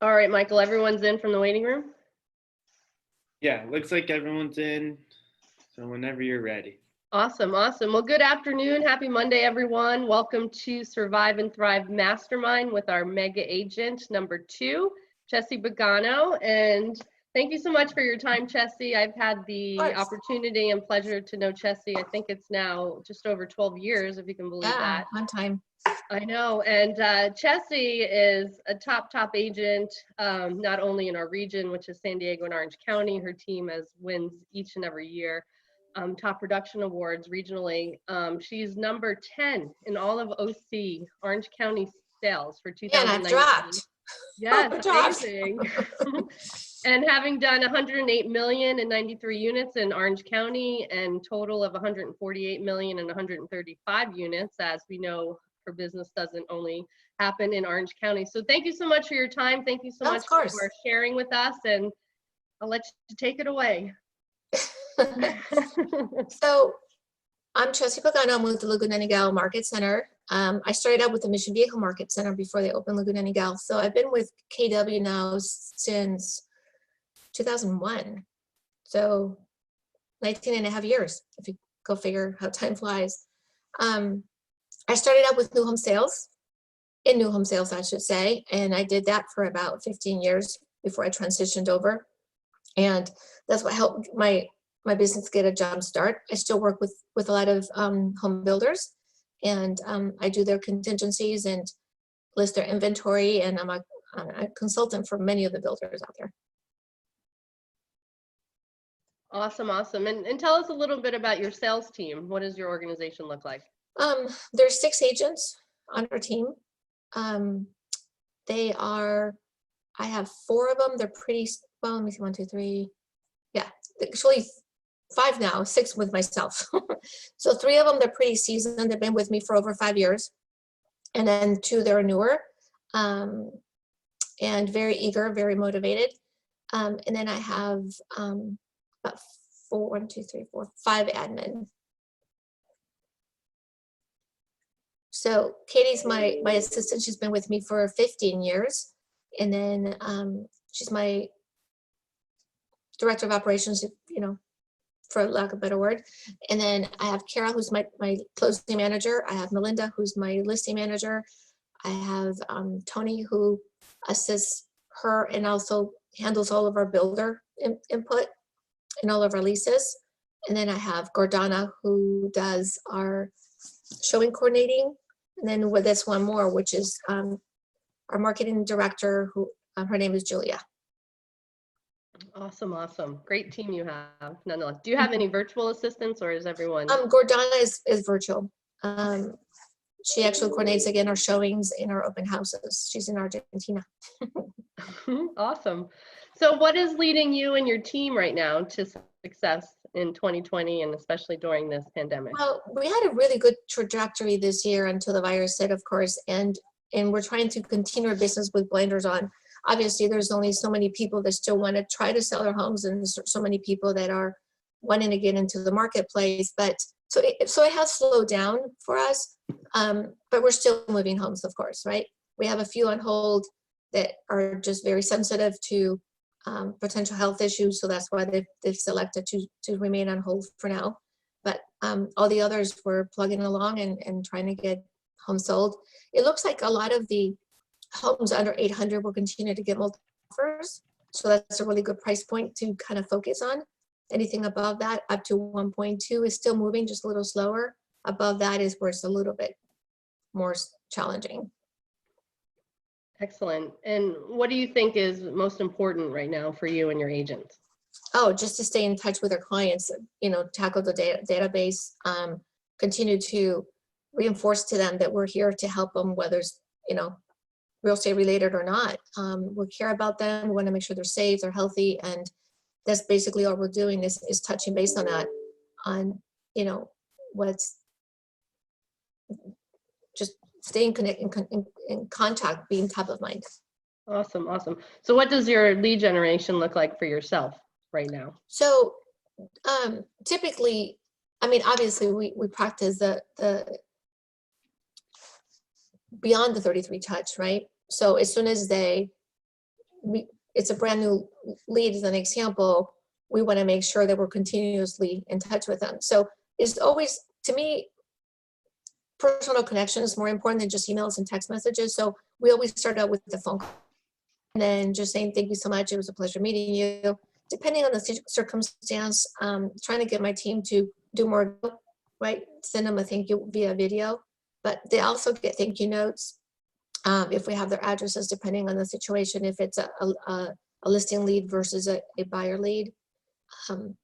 All right, Michael, everyone's in from the waiting room? Yeah, looks like everyone's in. So whenever you're ready. Awesome, awesome. Well, good afternoon. Happy Monday, everyone. Welcome to Survive and Thrive Mastermind with our mega agent number 2, Cesi Pagano. And thank you so much for your time, Cesi. I've had the opportunity and pleasure to know Cesi. I think it's now just over 12 years, if you can believe that. One time. I know, and Cesi is a top agent, not only in our region, which is San Diego and Orange County. Her team has wins each and every year, top production awards regionally. She's number 10 in all of OC, Orange County sales for 2019. And I've dropped. Yes, amazing. And having done 108 million and 93 units in Orange County and total of 148 million and 135 units, as we know, her business doesn't only happen in Orange County. So thank you so much for your time. Thank you so much for sharing with us, and I'll let you take it away. So I'm Cesi Pagano. I'm with the Laguna Niguel Market Center. I started out with the Mission Viejo Market Center before they opened Laguna Niguel. So I've been with KW now since 2001. So 19 and a half years, if you go figure how time flies. I started out with new home sales, I should say, and I did that for about 15 years before I transitioned over. And that's what helped my business get a jump start. I still work with a lot of home builders, and I do their contingencies and list their inventory, and I'm a consultant for many of the builders out there. Awesome, awesome. And tell us a little bit about your sales team. What does your organization look like? There's 6 agents on our team. I have 4 of them. They're pretty, well, let me see, 1, 2, 3. Yeah, actually 5 now, 6 with myself. So 3 of them, they're pretty seasoned. They've been with me for over 5 years. And then 2, they're newer and very eager, very motivated. And then I have about 5 admin. So Katie's my assistant. She's been with me for 15 years. And then she's my director of operations, for lack of a better word. And then I have Carol, who's my closing manager. I have Melinda, who's my listing manager. I have Tony, who assists her and also handles all of our builder input and all of our leases. And then I have Gordana, who does our showing coordinating. And then with this one more, which is our marketing director, who her name is Julia. Awesome, awesome. Great team you have, nonetheless. Do you have any virtual assistants, or is everyone? Gordana is virtual. She actually coordinates, again, our showings in our open houses. She's in Argentina. Awesome. So what is leading you and your team right now to success in 2020, and especially during this pandemic? Well, we had a really good trajectory this year until the virus hit, of course, and we're trying to continue our business with blinders on. Obviously, there's only so many people that still want to try to sell their homes, and so many people that are wanting to get into the marketplace. But so it has slowed down for us, but we're still moving homes, of course, right? We have a few on hold that are just very sensitive to potential health issues, so that's why they've selected to remain on hold for now. But all the others were plugging along and trying to get homes sold. It looks like a lot of the homes under 800 will continue to get multiple offers, so that's a really good price point to kind of focus on. Anything above that, up to 1.2, is still moving, just a little slower. Above that is where it's a little bit more challenging. Excellent. And what do you think is most important right now for you and your agents? Oh, just to stay in touch with our clients, tackle the database, continue to reinforce to them that we're here to help them, whether it's, real estate related or not. We care about them. We want to make sure they're safe, they're healthy. And that's basically all we're doing is touching base on that, on, what's just staying connected, in contact, being top of mind. Awesome, awesome. So what does your lead generation look like for yourself right now? So typically, obviously we practice the beyond the 33 touch, right? So as soon as they it's a brand new lead as an example, we want to make sure that we're continuously in touch with them. So it's always, to me, personal connection is more important than just emails and text messages. So we always start out with the phone call and then just saying, thank you so much. It was a pleasure meeting you. Depending on the circumstance, trying to get my team to do more, right? Send them a thank you via video, but they also get thank you notes. If we have their addresses, depending on the situation, if it's a listing lead versus a buyer lead. And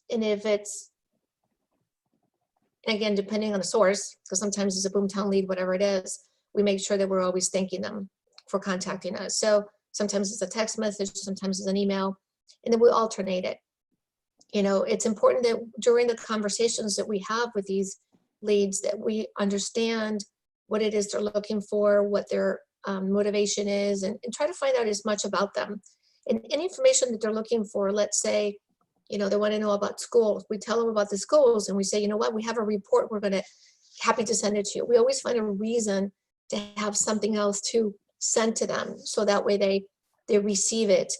if it's, again, depending on the source, because sometimes it's a boomtown lead, whatever it is, we make sure that we're always thanking them for contacting us. So sometimes it's a text message, sometimes it's an email, and then we alternate it. You know, it's important that during the conversations that we have with these leads that we understand what it is they're looking for, what their motivation is, and try to find out as much about them. And any information that they're looking for, let's say, you know, they want to know about schools. We tell them about the schools and we say, you know what, we have a report, we're happy to send it to you. We always find a reason to have something else to send to them. So that way they receive it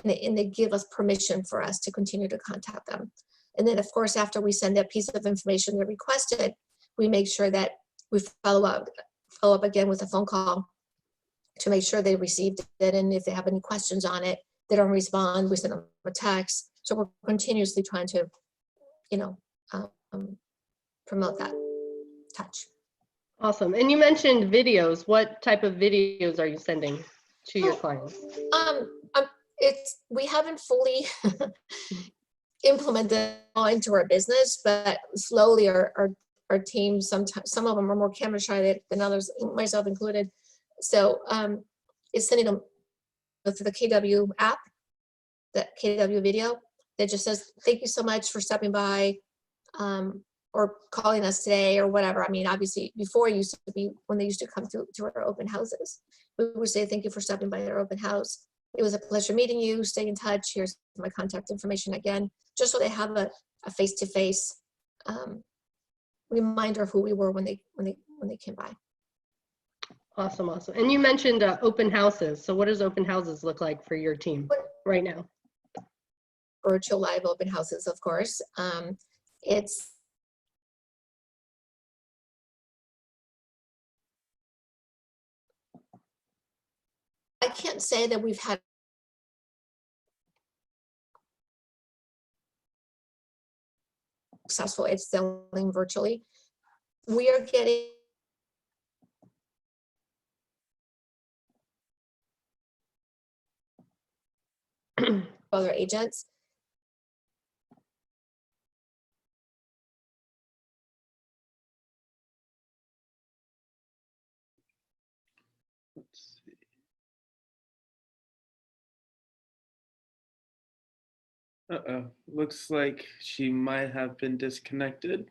and they give us permission for us to continue to contact them. And then of course, after we send that piece of information they requested, we make sure that we follow up again with a phone call to make sure they received it. And if they have any questions on it, they don't respond, we send them a text. So we're continuously trying to, you know, promote that touch. Awesome. And you mentioned videos. What type of videos are you sending to your clients? We haven't fully implemented all into our business, but slowly our team, sometimes some of them are more camera shy than others, myself included. So it's sending them through the KW app, the KW video that just says, thank you so much for stopping by or calling us today or whatever. I mean, obviously before it used to be when they used to come to our open houses, we would say, thank you for stopping by our open house. It was a pleasure meeting you. Stay in touch. Here's my contact information again, just so they have a face-to-face reminder of who we were when they came by. Awesome, awesome. And you mentioned open houses. So what does open houses look like for your team right now? Virtual live open houses, of course. I can't say that we've had successful at selling virtually. We are getting other agents. Let's see. Uh-oh, looks like she might have been disconnected.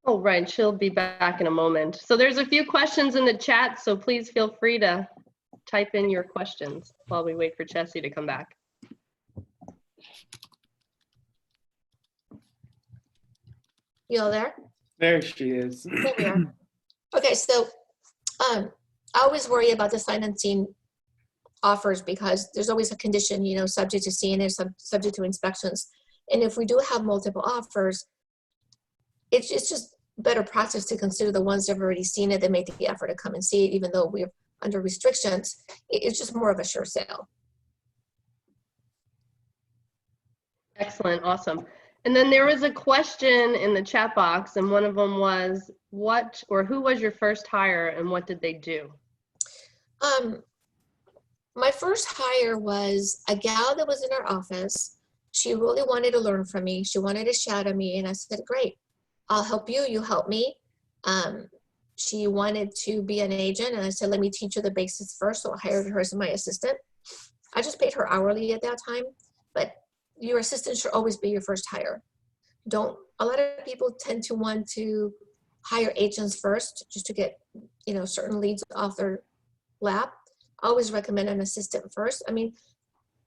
Oh, right. She'll be back in a moment. So there's a few questions in the chat, so please feel free to type in your questions while we wait for Cesi to come back. You all there? There she is. There we are. Okay, so I always worry about the financing offers because there's always a condition, you know, subject to CNA, subject to inspections. And if we do have multiple offers, it's just better practice to consider the ones that have already seen it, that make the effort to come and see it, even though we're under restrictions. It's just more of a sure sale. Excellent, awesome. And then there was a question in the chat box, and one of them was, what or who was your first hire and what did they do? My first hire was a gal that was in our office. She really wanted to learn from me. She wanted to shadow me, and I said, great, I'll help you, you help me. She wanted to be an agent, and I said, let me teach her the basics first. So I hired her as my assistant. I just paid her hourly at that time, but your assistant should always be your first hire. A lot of people tend to want to hire agents first just to get, you know, certain leads off their lap. I always recommend an assistant first. I mean,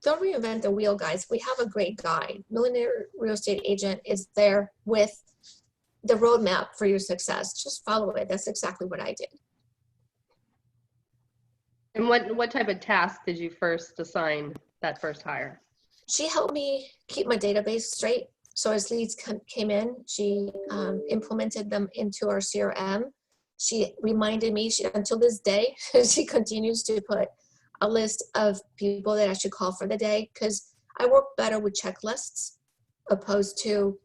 don't reinvent the wheel, guys. We have a great guide. Millionaire Real Estate Agent is there with the roadmap for your success. Just follow it. That's exactly what I did. And what type of task did you first assign that first hire? She helped me keep my database straight. So as leads came in, she implemented them into our CRM. She reminded me, until this day, she continues to put a list of people that I should call for the day, because I work better with checklists opposed to,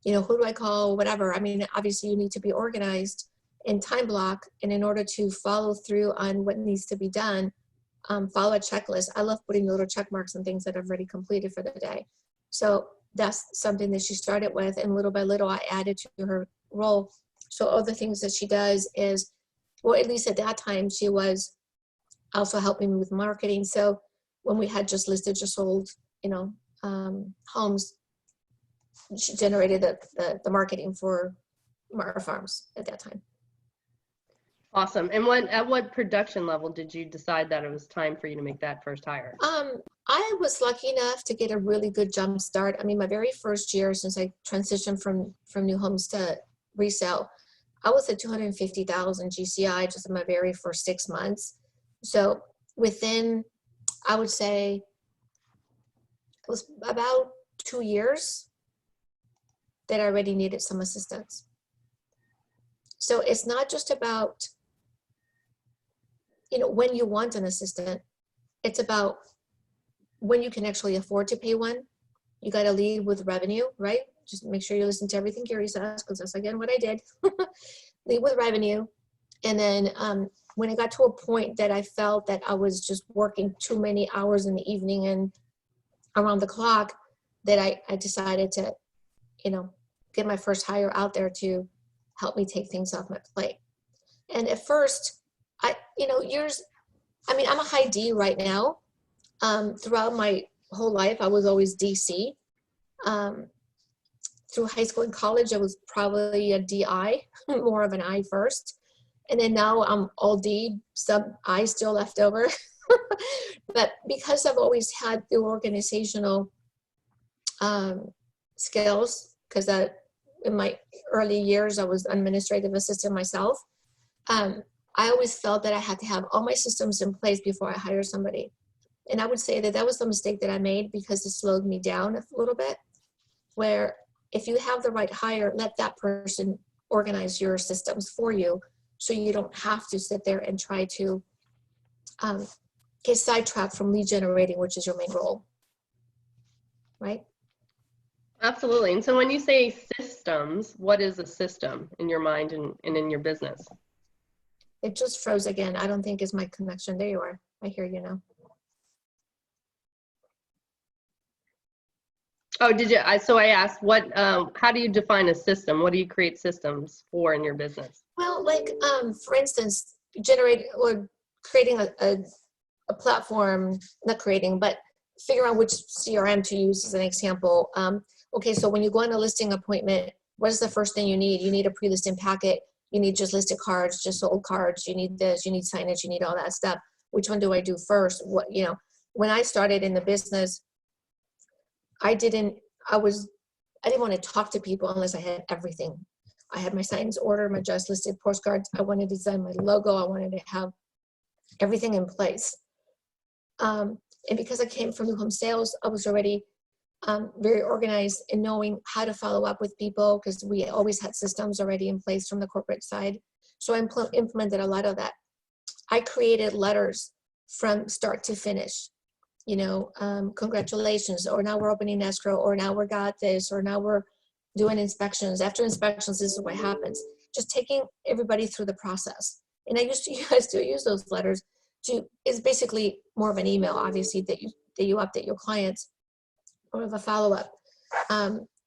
you know, who do I call, whatever. I mean, obviously you need to be organized in time block, and in order to follow through on what needs to be done, follow a checklist. I love putting little check marks and things that I've already completed for the day. So that's something that she started with, and little by little I added to her role. So other things that she does is, well, at least at that time, she was also helping me with marketing. So when we had just listed, just sold, you know, homes, she generated the marketing for our farms at that time. Awesome. And at what production level did you decide that it was time for you to make that first hire? I was lucky enough to get a really good jump start. I mean, my very first year since I transitioned from new homes to resale, I was at 250,000 GCI just in my very first 6 months. So within, I would say, it was about 2 years that I already needed some assistance. So it's not just about, you know, when you want an assistant, it's about when you can actually afford to pay one. You got to lead with revenue, right? Just make sure you listen to everything Gary says, because that's again what I did. Lead with revenue. And then when it got to a point that I felt that I was just working too many hours in the evening and around the clock, that I decided to, you know, get my first hire out there to help me take things off my plate. And at first, I'm a high D right now. Throughout my whole life, I was always DC. Through high school and college, I was probably a DI, more of an I first. And then now I'm all D, some I still left over. But because I've always had the organizational skills, because in my early years, I was administrative assistant myself. I always felt that I had to have all my systems in place before I hire somebody. And I would say that was the mistake that I made, because it slowed me down a little bit, where if you have the right hire, let that person organize your systems for you, so you don't have to sit there and try to get sidetracked from lead generating, which is your main role, right? Absolutely. And so when you say systems, what is a system in your mind and in your business? It just froze again. I don't think it's my connection. There you are. I hear you now. Oh, did you? So I asked, how do you define a system? What do you create systems for in your business? Well, like, for instance, creating a platform, not creating, but figure out which CRM to use as an example. Okay, so when you go on a listing appointment, what is the first thing you need? You need a pre-listing packet. You need just listed cards, just sold cards. You need this, you need signage, you need all that stuff. Which one do I do first? When I started in the business, I didn't want to talk to people unless I had everything. I had my signs ordered, my just listed postcards. I wanted to design my logo. I wanted to have everything in place. And because I came from new home sales, I was already very organized in knowing how to follow up with people, because we always had systems already in place from the corporate side. So I implemented a lot of that. I created letters from start to finish. Congratulations, or now we're opening escrow, or now we got this, or now we're doing inspections. After inspections, this is what happens. Just taking everybody through the process. And I still use those letters it's basically more of an email, obviously, that you update your clients, or of a follow-up.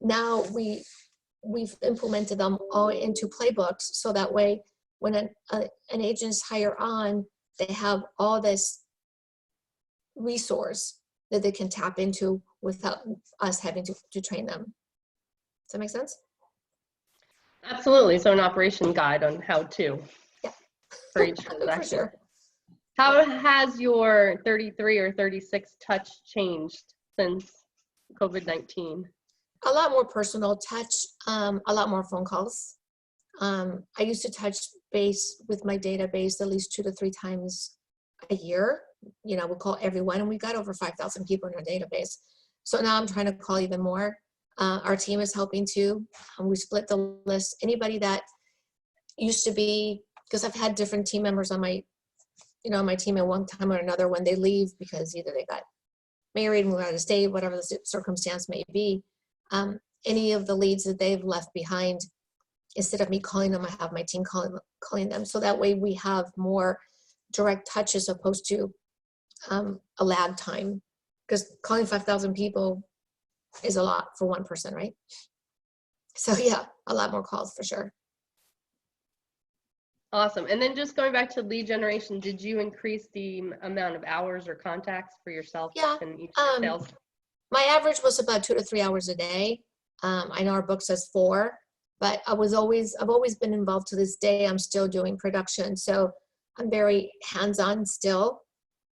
Now we've implemented them all into playbooks, so that way when an agent's hire on, they have all this resource that they can tap into without us having to train them. Does that make sense? Absolutely. So an operation guide on how to. Yeah. For each transaction. For sure. How has your 33 or 36 touch changed since COVID-19? A lot more personal touch, a lot more phone calls. I used to touch base with my database at least 2 to 3 times a year. We call everyone, and we got over 5,000 people in our database. So now I'm trying to call even more. Our team is helping too. We split the list. Anybody that used to be, because I've had different team members on my, my team at one time or another, when they leave because either they got married, moved out of state, whatever the circumstance may be, any of the leads that they've left behind, instead of me calling them, I have my team calling them. So that way we have more direct touch as opposed to a lag time, because calling 5,000 people is a lot for one person, right? So yeah, a lot more calls for sure. Awesome. And then just going back to lead generation, did you increase the amount of hours or contacts for yourself Yeah, and each of your sales? my average was about 2 to 3 hours a day. I know our book says 4, but I've always been involved to this day. I'm still doing production, so I'm very hands-on still.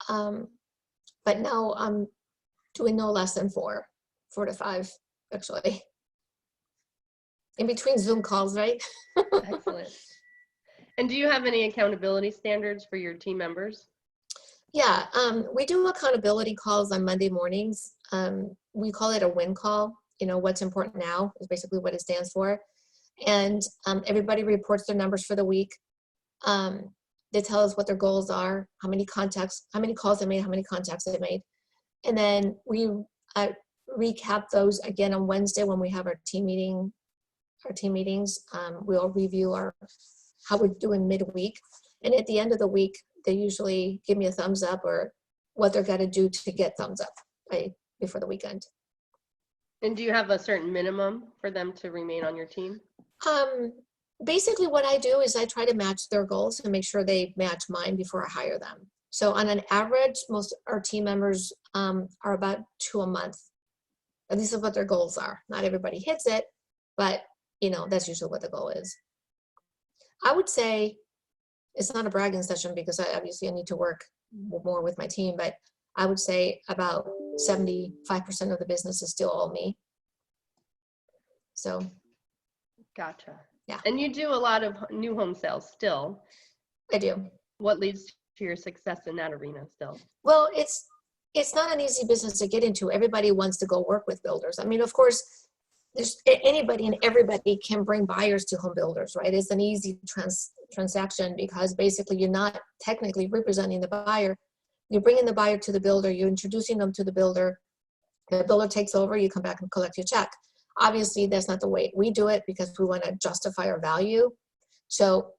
But now I'm doing no less than 4 to 5, actually. In between Zoom calls, right? Excellent. And do you have any accountability standards for your team members? Yeah, we do accountability calls on Monday mornings. We call it a win call. What's important now is basically what it stands for. And everybody reports their numbers for the week. They tell us what their goals are, how many calls they made, how many contacts they made. And then we recap those again on Wednesday when we have our team meetings. We'll review how we're doing midweek. And at the end of the week, they usually give me a thumbs up or what they're going to do to get thumbs up before the weekend. And do you have a certain minimum for them to remain on your team? Basically what I do is I try to match their goals and make sure they match mine before I hire them. So on an average, most of our team members are about 2 a month. At least what their goals are. Not everybody hits it, but that's usually what the goal is. I would say it's not a bragging session because I need to work more with my team, but I would say about 75% of the business is still all me. So. Gotcha. Yeah. And you do a lot of new home sales still. I do. What leads to your success in that arena still? Well, it's not an easy business to get into. Everybody wants to go work with builders. I mean, of course, there's anybody and everybody can bring buyers to home builders, right? It's an easy transaction because basically you're not technically representing the buyer. You're bringing the buyer to the builder, you're introducing them to the builder takes over, you come back and collect your check. Obviously, that's not the way we do it because we want to justify our value. So,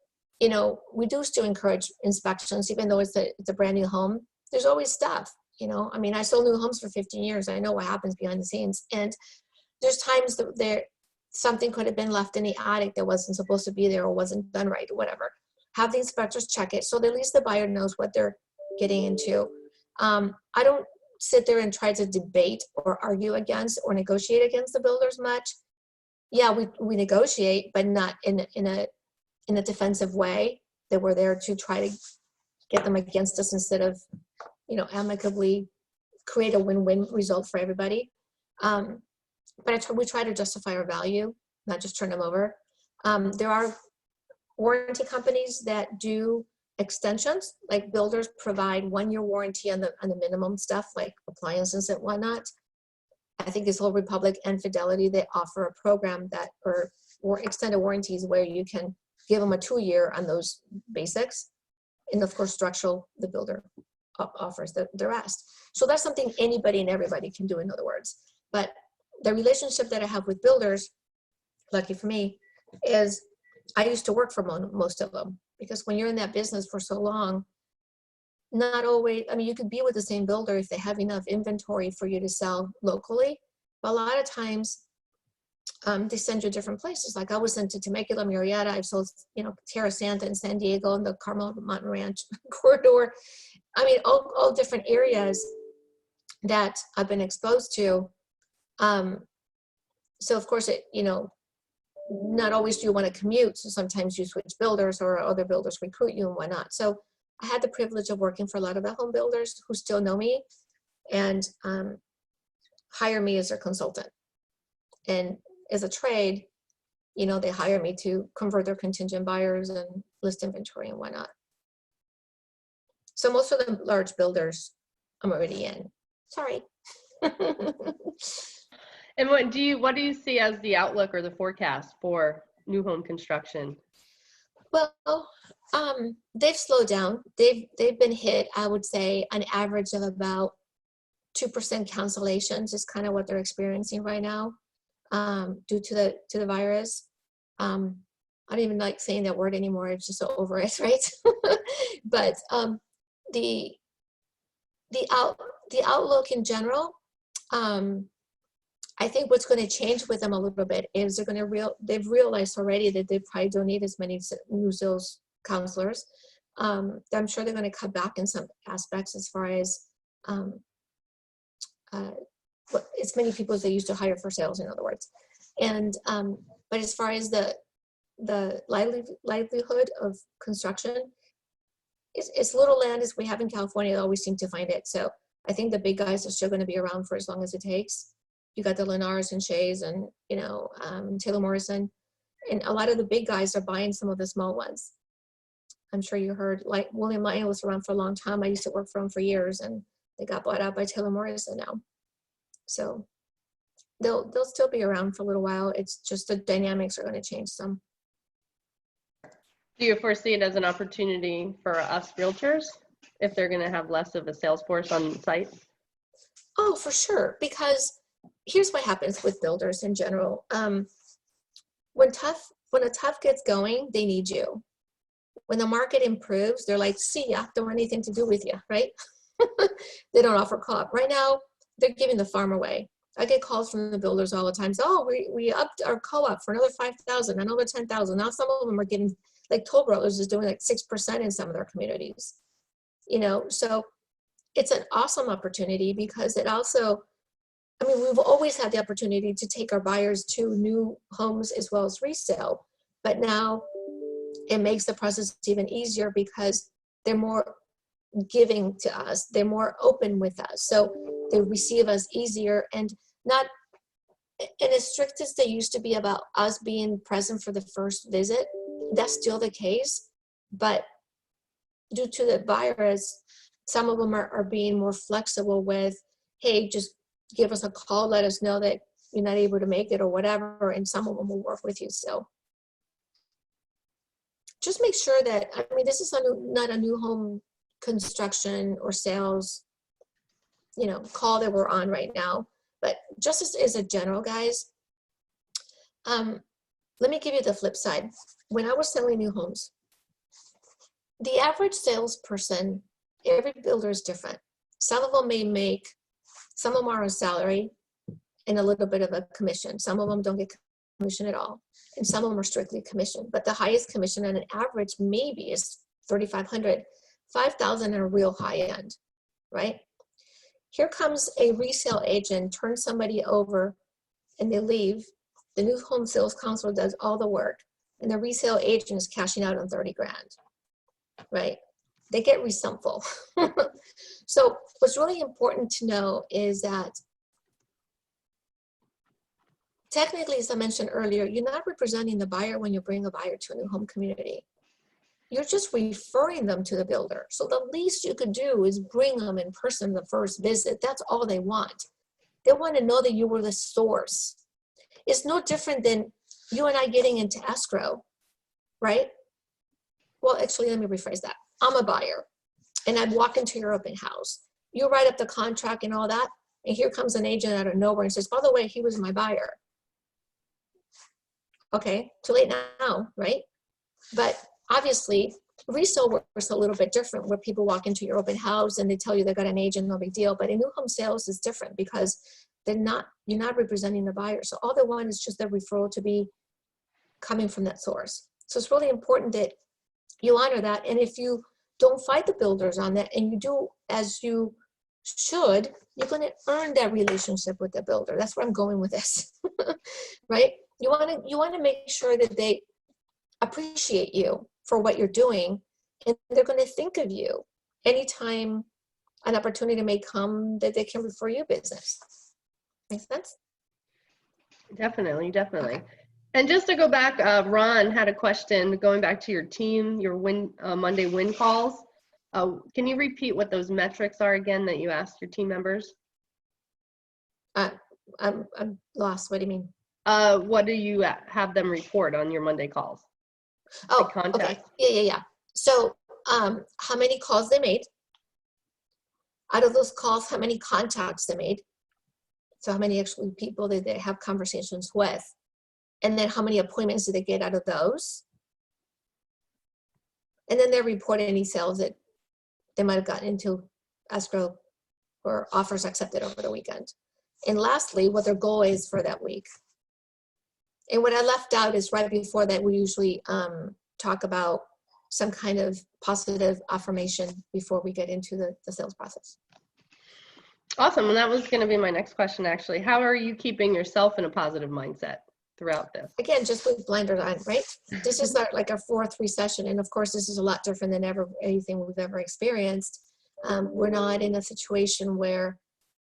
we do still encourage inspections, even though it's a brand new home. There's always stuff, I mean, I sold new homes for 15 years. I know what happens behind the scenes. And there's times that something could have been left in the attic that wasn't supposed to be there or wasn't done right or whatever. Have the inspectors check it so that at least the buyer knows what they're getting into. I don't sit there and try to debate or argue against or negotiate against the builders much. Yeah, we negotiate, but not in a defensive way, that we're there to try to get them against us instead of, amicably create a win-win result for everybody. But we try to justify our value, not just turn them over. There are warranty companies that do extensions, like builders provide 1-year warranty on the minimum stuff, like appliances and whatnot. I think it's Old Republic and Fidelity that offer a program that, or extended warranties where you can give them a 2-year on those basics. And of course, structural, the builder offers the rest. So that's something anybody and everybody can do, in other words. But the relationship that I have with builders, lucky for me, is I used to work for most of them, because when you're in that business for so long, not always, I mean, you could be with the same builder if they have enough inventory for you to sell locally, but a lot of times they send you different places. Like I was sent to Temecula, Murrieta. I've sold, Terra Santa in San Diego and the Carmel Mountain Ranch corridor. I mean, all different areas that I've been exposed to. So of course, not always do you want to commute. So sometimes you switch builders or other builders recruit you and whatnot. So I had the privilege of working for a lot of the home builders who still know me and hire me as their consultant. And as a trade, they hire me to convert their contingent buyers and list inventory and whatnot. So most of the large builders, I'm already in. Sorry. And what do you see as the outlook or the forecast for new home construction? Well, they've slowed down. They've been hit, I would say, an average of about 2% cancellations is kind of what they're experiencing right now, due to the virus. I don't even like saying that word anymore. It's just so over it, right? But the outlook in general, I think what's going to change with them a little bit is they've realized already that they probably don't need as many new sales counselors. I'm sure they're going to cut back in some aspects as far as as many people as they used to hire for sales, in other words. And but as far as the livelihood of construction, it's little land as we have in California. They always seem to find it. So I think the big guys are still going to be around for as long as it takes. You got the Lennars and Shays and, Taylor Morrison. And a lot of the big guys are buying some of the small ones. I'm sure you heard, like William Lyon was around for a long time. I used to work for him for years, and they got bought out by Taylor Morrison now. So they'll still be around for a little while. It's just the dynamics are going to change some. Do you foresee it as an opportunity for us realtors if they're going to have less of a sales force on site? Oh, for sure. Because here's what happens with builders in general. When a tough gets going, they need you. When the market improves, they're like, see ya, don't want anything to do with you, right? They don't offer co-op. Right now, they're giving the farm away. I get calls from the builders all the time. So, oh, we upped our co-op for another 5,000, another 10,000. Now some of them are getting, like Toll Brothers is doing like 6% in some of their communities. So it's an awesome opportunity because it also, we've always had the opportunity to take our buyers to new homes as well as resale, but now it makes the process even easier because they're more giving to us. They're more open with us. So they receive us easier and not in as strict as they used to be about us being present for the first visit. That's still the case, but due to the virus, some of them are being more flexible with, hey, just give us a call, let us know that you're not able to make it or whatever, and some of them will work with you still. Just make sure that, this is not a new home construction or sales, call that we're on right now, but just as a general, guys, let me give you the flip side. When I was selling new homes, the average salesperson, every builder is different. Some of them some of them are on salary and a little bit of a commission. Some of them don't get commission at all. And some of them are strictly commission. But the highest commission on an average maybe is $3,500, $5,000 in a real high end, right? Here comes a resale agent, turns somebody over and they leave. The new home sales counselor does all the work and the resale agent is cashing out on 30 grand, right? They get resentful. So what's really important to know is that technically, as I mentioned earlier, you're not representing the buyer when you bring a buyer to a new home community. You're just referring them to the builder. So the least you could do is bring them in person the first visit. That's all they want. They want to know that you were the source. It's no different than you and I getting into escrow, right? Well, actually, let me rephrase that. I'm a buyer and I walk into your open house. You write up the contract and all that, and here comes an agent out of nowhere and says, by the way, he was my buyer. Okay, too late now, right? But obviously, resale works a little bit different where people walk into your open house and they tell you they got an agent, no big deal. But in new home sales is different because you're not representing the buyer. So all they want is just their referral to be coming from that source. So it's really important that you honor that. And if you don't fight the builders on that and you do as you should, you're going to earn that relationship with the builder. That's where I'm going with this, right? You want to make sure that they appreciate you for what you're doing, and they're going to think of you anytime an opportunity may come that they can refer you business. Make sense? Definitely. And just to go back, Ron had a question going back to your team, your Monday win calls. Can you repeat what those metrics are again that you asked your team members? I'm lost. What do you mean? What do you have them report on your Monday calls? Oh, The contact? okay. Yeah. So, how many calls they made? Out of those calls, how many contacts they made? So how many actually people did they have conversations with? And then how many appointments did they get out of those? And then they report any sales that they might have gotten into escrow or offers accepted over the weekend. And lastly, what their goal is for that week. And what I left out is right before that, we usually talk about some kind of positive affirmation before we get into the sales process. Awesome. And that was going to be my next question, actually. How are you keeping yourself in a positive mindset throughout this? Again, just with blinders on, right? This is like our fourth recession. And of course, this is a lot different than anything we've ever experienced. We're not in a situation where,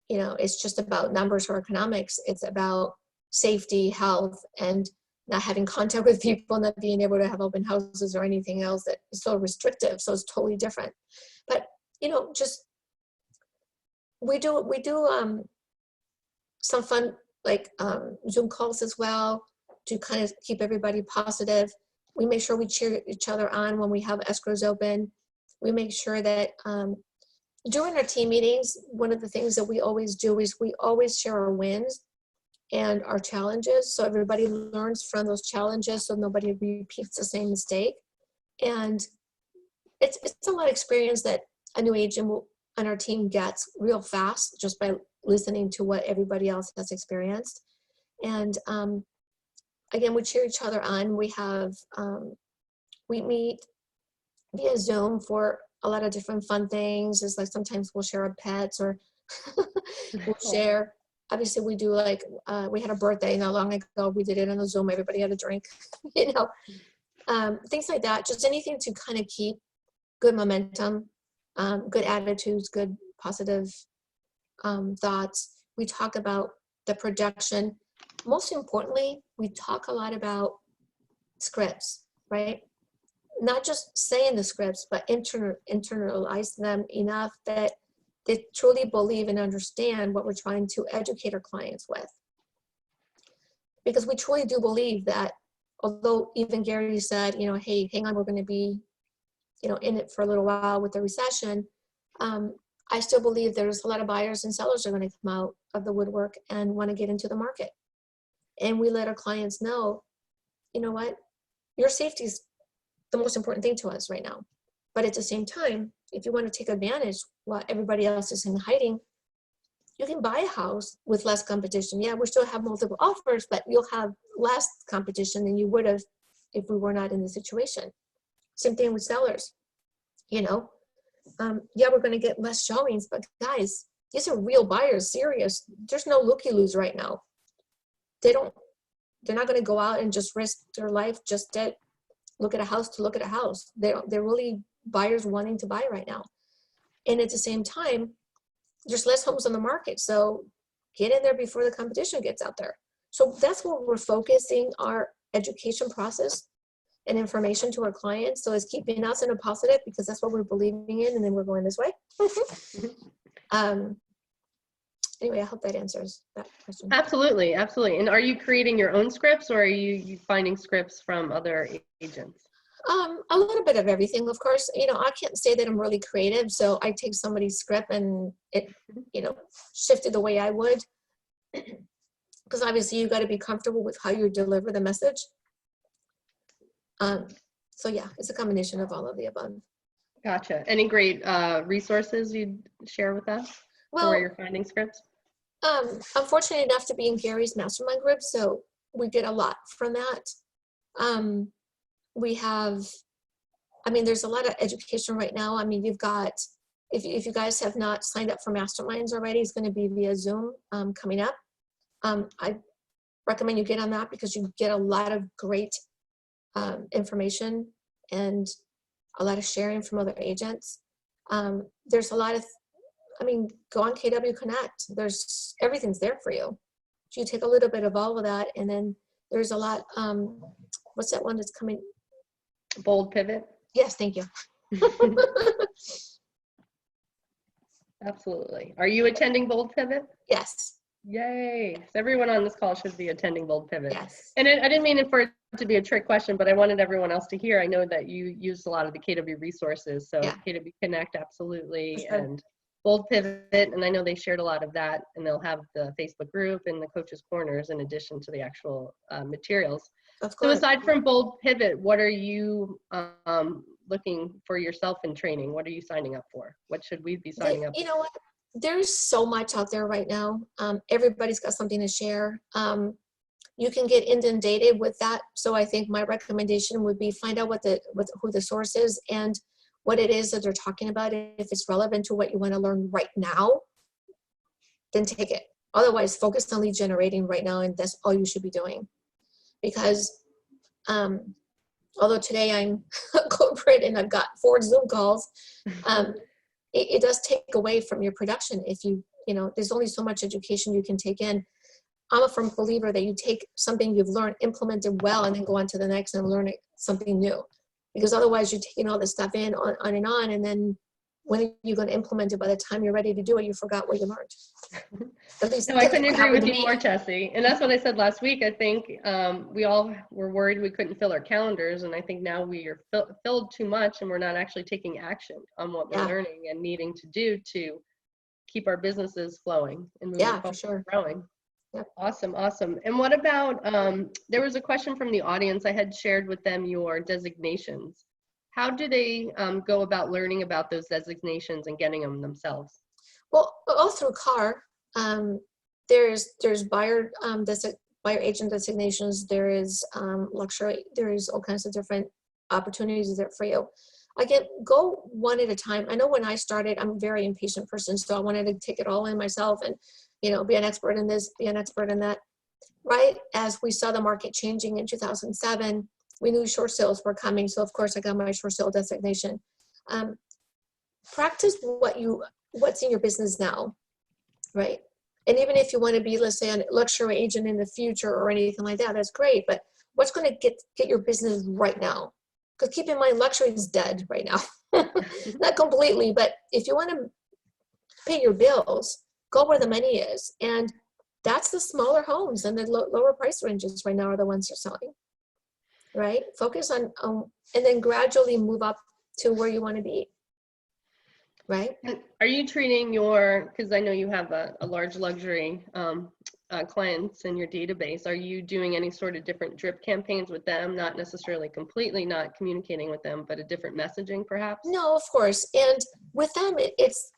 it's just about numbers or economics. It's about safety, health, and not having contact with people, not being able to have open houses or anything else that is so restrictive. So it's totally different. But, just we do some fun like Zoom calls as well to kind of keep everybody positive. We make sure we cheer each other on when we have escrows open. We make sure that during our team meetings, one of the things that we always do is we always share our wins and our challenges. So everybody learns from those challenges so nobody repeats the same mistake. And it's a lot of experience that a new agent on our team gets real fast just by listening to what everybody else has experienced. And again, we cheer each other on. We have, we meet via Zoom for a lot of different fun things. It's like sometimes we'll share our pets or we'll share. Obviously, we do like, we had a birthday not long ago. We did it on a Zoom. Everybody had a drink, things like that. Just anything to kind of keep good momentum, good attitudes, good positive thoughts. We talk about the projection. Most importantly, we talk a lot about scripts, right? Not just saying the scripts, but internalize them enough that they truly believe and understand what we're trying to educate our clients with. Because we truly do believe that, although even Gary said, hey, hang on, we're going to be, in it for a little while with the recession. I still believe there's a lot of buyers and sellers that are going to come out of the woodwork and want to get into the market. And we let our clients know, you know what, your safety is the most important thing to us right now. But at the same time, if you want to take advantage while everybody else is in hiding, you can buy a house with less competition. Yeah, we still have multiple offers, but you'll have less competition than you would have if we were not in the situation. Same thing with sellers, yeah, we're going to get less showings, but guys, these are real buyers, serious. There's no looky-loos right now. They're not going to go out and just risk their life just to look at a house. They're really buyers wanting to buy right now. And at the same time, there's less homes on the market. So get in there before the competition gets out there. So that's where we're focusing our education process and information to our clients. So it's keeping us in a positive because that's what we're believing in, and then we're going this way. Anyway, I hope that answers that question. Absolutely. And are you creating your own scripts, or are you finding scripts from other agents? A little bit of everything, of course. I can't say that I'm really creative, so I take somebody's script and it, shifted the way I would. Because obviously you got to be comfortable with how you deliver the message. So yeah, it's a combination of all of the above. Gotcha. Any great resources you'd share with us for your finding scripts? I'm fortunate enough to be in Gary's Mastermind group, so we get a lot from that. We have, there's a lot of education right now. You've got, if you guys have not signed up for Masterminds already, it's going to be via Zoom coming up. I recommend you get on that because you get a lot of great information and a lot of sharing from other agents. There's a lot of, go on KW Connect. Everything's there for you. So you take a little bit of all of that, and then there's a lot, what's that one that's coming? Bold Pivot. Yes, thank you. Absolutely. Are you attending Bold Pivot? Yes, Yay. So everyone on this call should be attending Bold Pivot. yes. And I didn't mean it for it to be a trick question, but I wanted everyone else to hear. I know that you used a lot of the KW resources. So Yeah. KW Connect, absolutely. For sure. And Bold Pivot, and I know they shared a lot of that, and they'll have the Facebook group and the Coaches Corners in addition to the actual materials. Of So course. aside from Bold Pivot, what are you looking for yourself in training? What are you signing up for? What should we be signing up for? You know what? There's so much out there right now. Everybody's got something to share. You can get inundated with that. So I think my recommendation would be find out who the source is and what it is that they're talking about. If it's relevant to what you want to learn right now, then take it. Otherwise, focus on lead generating right now, and that's all you should be doing. Because although today I'm corporate and I've got 4 Zoom calls, it does take away from your production. If you know, there's only so much education you can take in. I'm a firm believer that you take something you've learned, implement it well, and then go on to the next and learn something new. Because otherwise you're taking all this stuff in on, and then when are you going to implement it? By the time you're ready to do it, you forgot what you learned. At least No, I couldn't agree with happened to you me. more, Cesi. And that's what I said last week. I think we all were worried we couldn't fill our calendars. And I think now we are filled too much and we're not actually taking action on what we're Yeah. learning and needing to do to keep our businesses flowing and moving Yeah, for forward, sure. growing. Yep. Awesome, awesome. And what about, there was a question from the audience. I had shared with them your designations. How do they go about learning about those designations and getting them themselves? Well, all through CAR, there's buyer agent designations. There is luxury. There is all kinds of different opportunities there for you. Again, go one at a time. I know when I started, I'm a very impatient person, so I wanted to take it all in myself and, you know, be an expert in this, be an expert in that. Right as we saw the market changing in 2007, we knew short sales were coming. So of course I got my short sale designation. Practice what's in your business now, right? And even if you want to be, let's say, a luxury agent in the future or anything like that, that's great. But what's going to get your business right now? Because keep in mind, luxury is dead right now. Not completely, but if you want to pay your bills, go where the money is. And that's the smaller homes, and the lower price ranges right now are the ones you're selling, right? Focus on, and then gradually move up to where you want to be, right? Are you treating because I know you have a large luxury clients in your database, are you doing any sort of different drip campaigns with them? Not necessarily completely not communicating with them, but a different messaging perhaps? No, of course. And with them, it's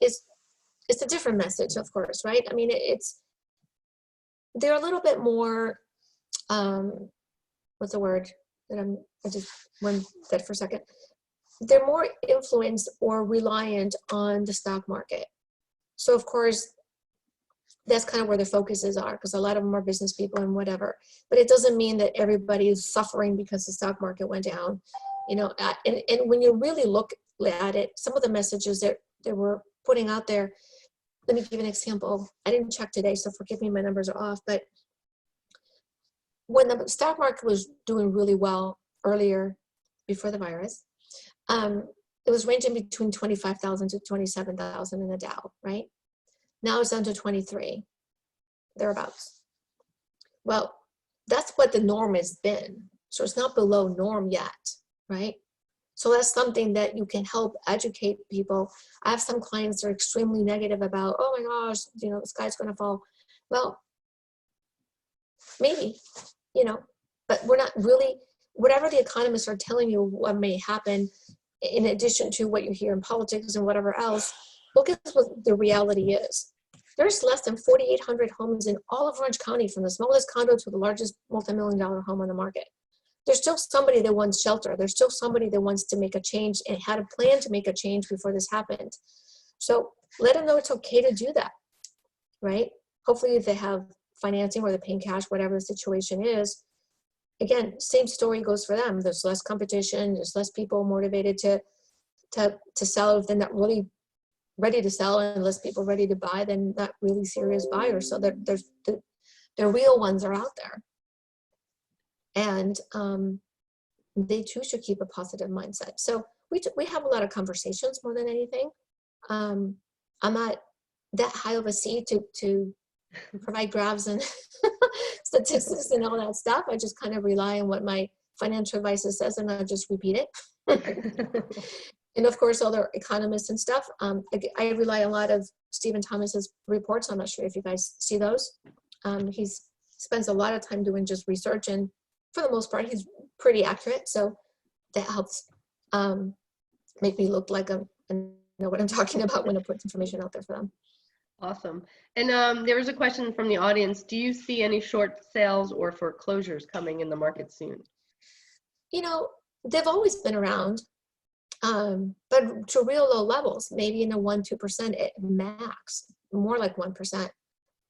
a different message, of course, right? I mean, they're a little bit more, what's the word that I just went dead for a second. They're more influenced or reliant on the stock market. So of course, that's kind of where the focuses are, because a lot of them are business people and whatever. But it doesn't mean that everybody is suffering because the stock market went down. You know, and when you really look at it, some of the messages that they were putting out there, let me give you an example. I didn't check today, so forgive me, my numbers are off. But when the stock market was doing really well earlier, before the virus, it was ranging between 25,000 to 27,000 in the Dow, right? Now it's down to 23, thereabouts. Well, that's what the norm has been. So it's not below norm yet, right? So that's something that you can help educate people. I have some clients that are extremely negative about, oh my gosh, you know, the sky's going to fall. Well, maybe, you know, but we're not really, whatever the economists are telling you what may happen, in addition to what you hear in politics and whatever else, look at what the reality is. There's less than 4,800 homes in all of Orange County, from the smallest condo to the largest multi-million-dollar home on the market. There's still somebody that wants shelter. There's still somebody that wants to make a change and had a plan to make a change before this happened. So let them know it's okay to do that, right? Hopefully if they have financing or they're paying cash, whatever the situation is. Again, same story goes for them. There's less competition. There's less people motivated to sell if they're not really ready to sell, and less people ready to buy than not really serious buyers. So the real ones are out there. And they too should keep a positive mindset. So we have a lot of conversations more than anything. I'm not that high of a seat to provide graphs and statistics and all that stuff. I just kind of rely on what my financial advisor says, and I just repeat it. And of course, other economists and stuff. I rely a lot of Stephen Thomas's reports. I'm not sure if you guys see those. He spends a lot of time doing just research, and for the most part, he's pretty accurate. So that helps make me look like I know what I'm talking about when I put information out there for them. Awesome. And there was a question from the audience. Do you see any short sales or foreclosures coming in the market soon? You know, they've always been around, but to real low levels, maybe in a 1-2% at max, more like 1%.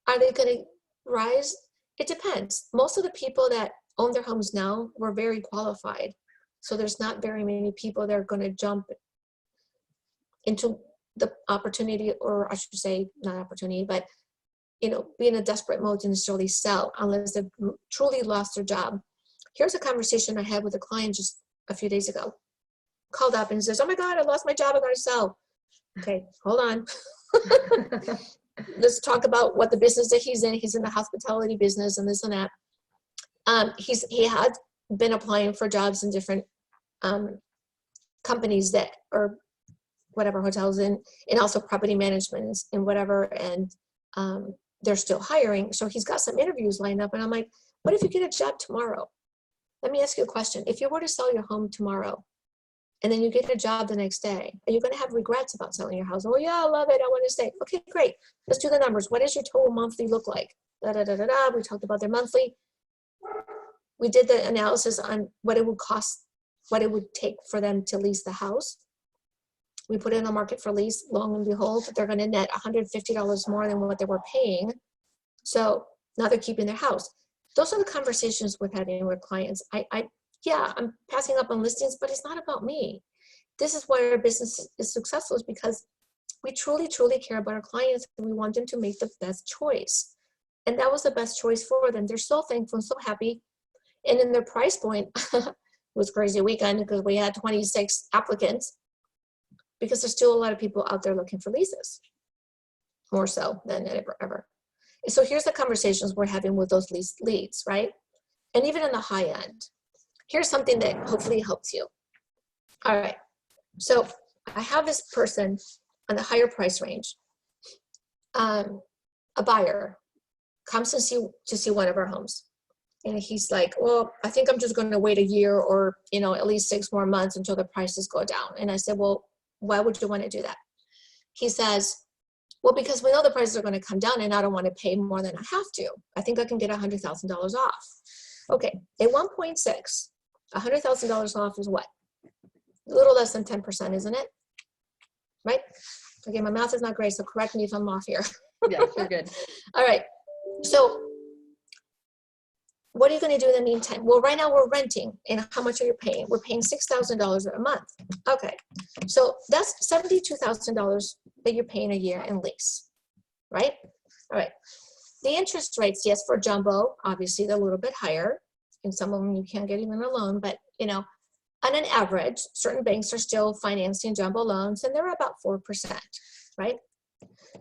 Are they going to rise? It depends. Most of the people that own their homes now were very qualified. So there's not very many people that are going to jump into the opportunity, or I should say not opportunity, but you know, be in a desperate mode to necessarily sell unless they've truly lost their job. Here's a conversation I had with a client just a few days ago. Called up and says, oh my God, I lost my job, I gotta sell. Okay, hold on. Let's talk about what the business that he's in. He's in the hospitality business and this and that. He had been applying for jobs in different companies that are whatever, hotels and also property management and whatever, and they're still hiring. So he's got some interviews lined up, and I'm like, what if you get a job tomorrow? Let me ask you a question. If you were to sell your home tomorrow and then you get a job the next day, are you going to have regrets about selling your house? Oh yeah, I love it, I want to stay. Okay, great. Let's do the numbers. What does your total monthly look like? Da, da, da, da, da. We talked about their monthly. We did the analysis on what it would cost, what it would take for them to lease the house. We put it in the market for lease. Long and behold, they're going to net $150 more than what they were paying. So now they're keeping their house. Those are the conversations we're having with clients. Yeah, I'm passing up on listings, but it's not about me. This is why our business is successful, is because we truly, truly care about our clients, and we want them to make the best choice. And that was the best choice for them. They're so thankful and so happy. And in their price point, it was a crazy weekend because we had 26 applicants, because there's still a lot of people out there looking for leases, more so than ever. So here's the conversations we're having with those leads, right? And even in the high end, here's something that hopefully helps you. All right, so I have this person on the higher price range. A buyer comes to see one of our homes. And he's like, well, I think I'm just going to wait a year or, you know, at least 6 more months until the prices go down. And I said, well, why would you want to do that? He says, well, because we know the prices are going to come down and I don't want to pay more than I have to. I think I can get $100,000 off. Okay, at 1.6, $100,000 off is what? A little less than 10%, isn't it? Right? Okay, my math is not great, so correct me if I'm off here. Yes, you're good. All right, so what are you going to do in the meantime? Well, right now we're renting, and how much are you paying? We're paying $6,000 a month. Okay, so that's $72,000 that you're paying a year in lease, right? All right. The interest rates, yes, for jumbo, obviously they're a little bit higher. In some of them you can't get even a loan, but you know, on an average, certain banks are still financing jumbo loans, and they're about 4%, right?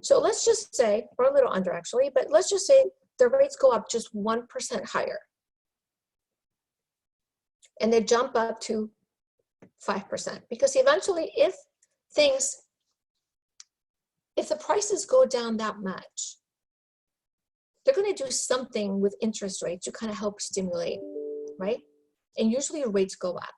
So let's just say, or a little under actually, but let's just say the rates go up just 1% higher. And they jump up to 5%. Because eventually, if the prices go down that much, they're going to do something with interest rates to kind of help stimulate, right? And usually rates go up.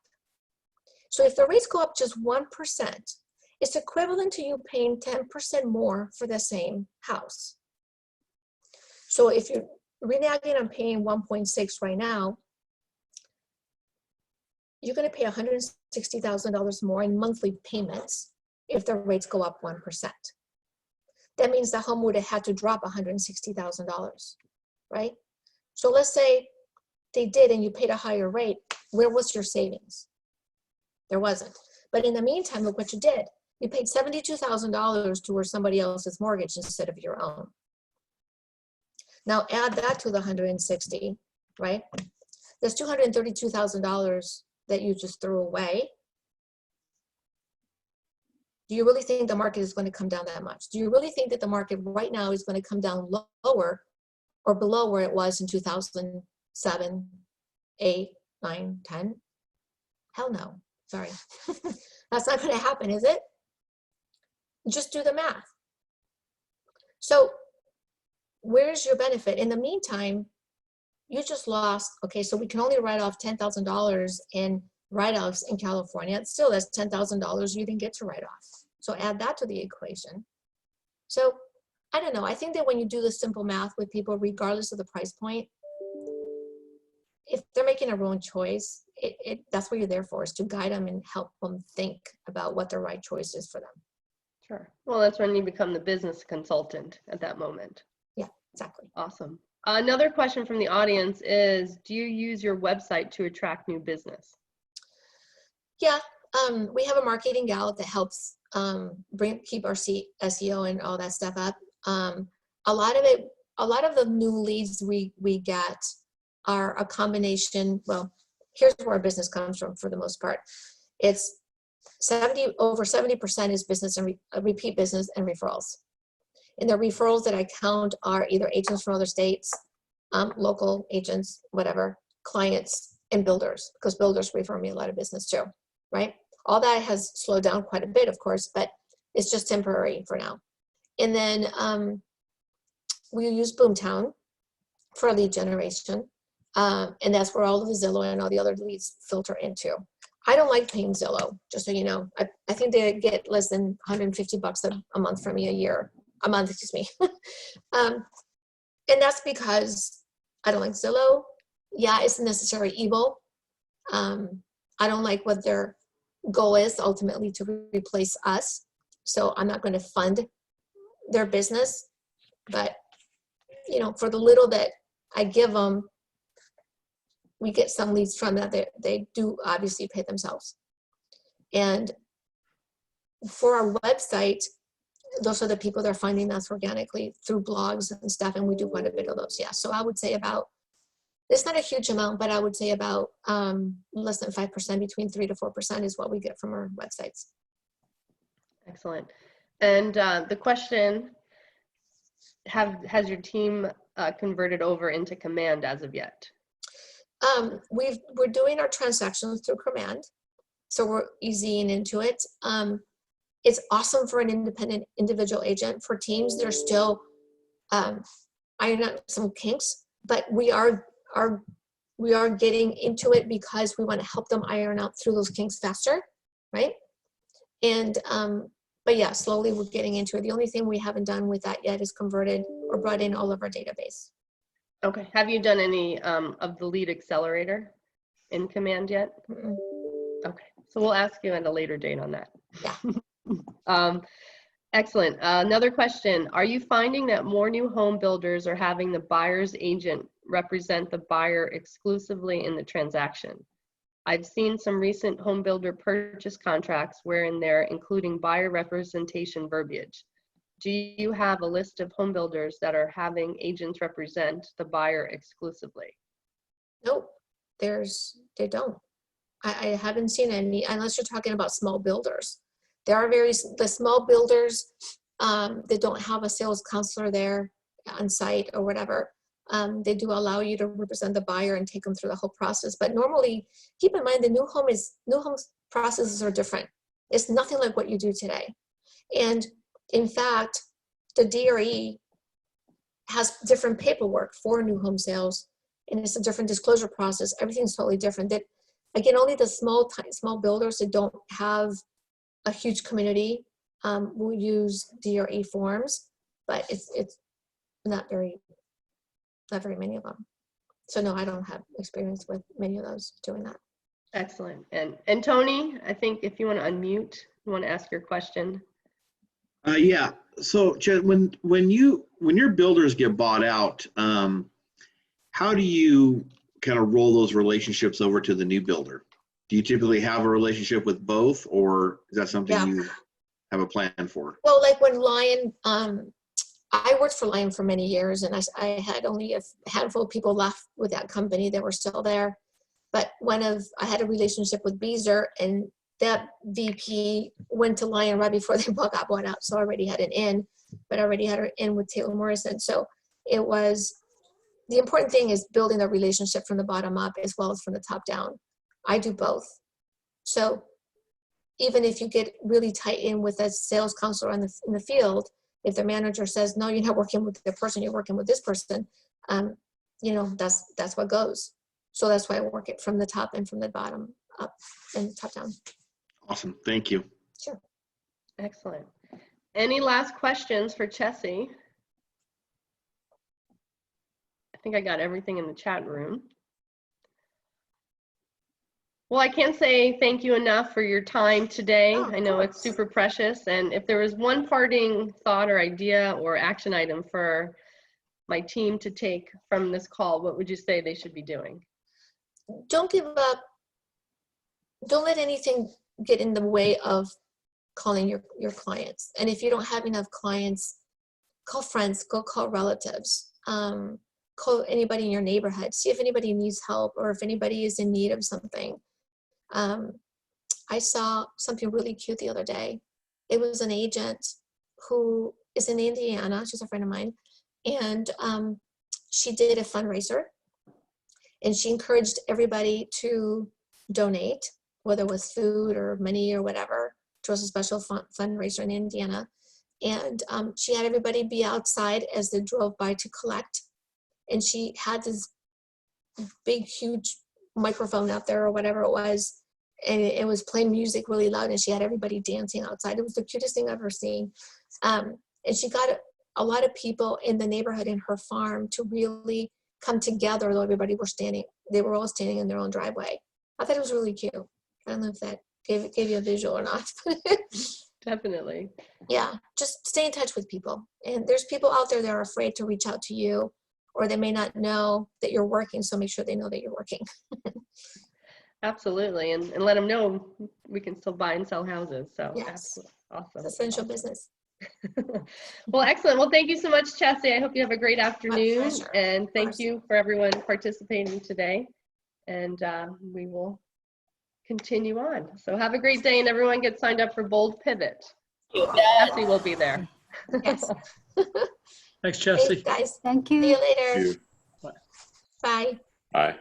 So if the rates go up just 1%, it's equivalent to you paying 10% more for the same house. So if you're reneging on paying 1.6 right now, you're going to pay $160,000 more in monthly payments if the rates go up 1%. That means the home would have had to drop $160,000, right? So let's say they did and you paid a higher rate. Where was your savings? There wasn't. But in the meantime, look what you did. You paid $72,000 towards somebody else's mortgage instead of your own. Now add that to the 160, right? There's $232,000 that you just threw away. Do you really think the market is going to come down that much? Do you really think that the market right now is going to come down lower or below where it was in 2007, 8, 9, 10? Hell no. Sorry. That's not going to happen, is it? Just do the math. So where's your benefit? In the meantime, you just lost, okay, so we can only write off $10,000 in write-offs in California. Still, that's $10,000 you didn't get to write off. So add that to the equation. So I don't know. I think that when you do the simple math with people, regardless of the price point, if they're making a wrong choice, that's what you're there for, is to guide them and help them think about what the right choice is for them. Sure. Well, that's when you become the business consultant at that moment. Yeah, exactly. Awesome. Another question from the audience is, do you use your website to attract new business? Yeah, we have a marketing gal that helps keep our SEO and all that stuff up. A lot of the new leads we get are a combination. Well, here's where our business comes from for the most part. It's over 70% is business and repeat business and referrals. And the referrals that I count are either agents from other states, local agents, whatever, clients, and builders, because builders refer me a lot of business too, right? All that has slowed down quite a bit, of course, but it's just temporary for now. And then we use Boomtown for lead generation. And that's where all of the Zillow and all the other leads filter into. I don't like paying Zillow, just so you know. I think they get less than $150 a month from me a month, excuse me. And that's because I don't like Zillow. Yeah, it's a necessary evil. I don't like what their goal is ultimately to replace us. So I'm not going to fund their business. But, you know, for the little that I give them, we get some leads from that. They do obviously pay themselves. And for our website, those are the people that are finding us organically through blogs and stuff. And we do quite a bit of those. Yeah. So I would say it's not a huge amount, but I would say about less than 5%, between 3 to 4% is what we get from our websites. Excellent. And the question, has your team converted over into Command as of yet? We're doing our transactions through Command, so we're easing into it. It's awesome for an independent individual agent. For teams, there's still iron out some kinks, but we are getting into it because we want to help them iron out through those kinks faster, right? And but yeah, slowly we're getting into it. The only thing we haven't done with that yet is converted or brought in all of our database. Okay. Have you done any of the lead accelerator in Command yet? Mm-mm. Okay. So we'll ask you at a later date on that. Yeah. Excellent. Another question. Are you finding that more new home builders are having the buyer's agent represent the buyer exclusively in the transaction? I've seen some recent home builder purchase contracts wherein they're including buyer representation verbiage. Do you have a list of home builders that are having agents represent the buyer exclusively? Nope, they don't. I haven't seen any, unless you're talking about small builders. There are the small builders that don't have a sales counselor there on site or whatever. They do allow you to represent the buyer and take them through the whole process. But normally, keep in mind the new home processes are different. It's nothing like what you do today. And in fact, the DRE has different paperwork for new home sales, and it's a different disclosure process. Everything's totally different. That, again, only the small builders that don't have a huge community will use DRE forms, but it's not very many of them. So no, I don't have experience with many of those doing that. Excellent. And Tony, I think if you want to unmute, you want to ask your question. Yeah. So Chet, when your builders get bought out, how do you kind of roll those relationships over to the new builder? Do you typically have a relationship with both, or is that something you have a plan for? Well, like when Lion, I worked for Lion for many years, and I had only a handful of people left with that company that were still there. But I had a relationship with Beezer, and that VP went to Lion right before they got bought out, so already had an in, but already had her in with Taylor Morrison. So it was, the important thing is building the relationship from the bottom up as well as from the top down. I do both. So even if you get really tight in with a sales counselor in the field, if the manager says, no, you're not working with the person, you're working with this person, you know, that's what goes. So that's why I work it from the top and from the bottom up and top down. Awesome. Thank you. Sure. Excellent. Any last questions for Cesi? I think I got everything in the chat room. Well, I can't say thank you enough for your time today. Oh, of I know it's course. super precious. And if there was one parting thought or idea or action item for my team to take from this call, what would you say they should be doing? Don't give up. Don't let anything get in the way of calling your clients. And if you don't have enough clients, call friends, go call relatives, call anybody in your neighborhood, see if anybody needs help or if anybody is in need of something. I saw something really cute the other day. It was an agent who is in Indiana. She's a friend of mine. And she did a fundraiser. And she encouraged everybody to donate, whether it was food or money or whatever, towards a special fundraiser in Indiana. And she had everybody be outside as they drove by to collect. And she had this big, huge microphone out there or whatever it was. And it was playing music really loud. And she had everybody dancing outside. It was the cutest thing I've ever seen. And she got a lot of people in the neighborhood in her farm to really come together, though everybody were standing, they were all standing in their own driveway. I thought it was really cute. I don't know if that gave you a visual or not. Definitely. Yeah, just stay in touch with people. And there's people out there that are afraid to reach out to you, or they may not know that you're working, so make sure they know that you're working. Absolutely. And let them know we can still buy and sell houses. So Yes. absolutely. Awesome. It's essential Awesome. business. Well, excellent. Well, thank you so much, Cesi. I hope you have a great afternoon. pleasure. And thank course. you for everyone participating today. And we will continue on. So have a great day, and everyone get signed up for Bold Pivot. Cesi will be there. Yes. Thanks, Thanks, Jesse. guys. Thank See you. you later. Bye. Bye. Bye.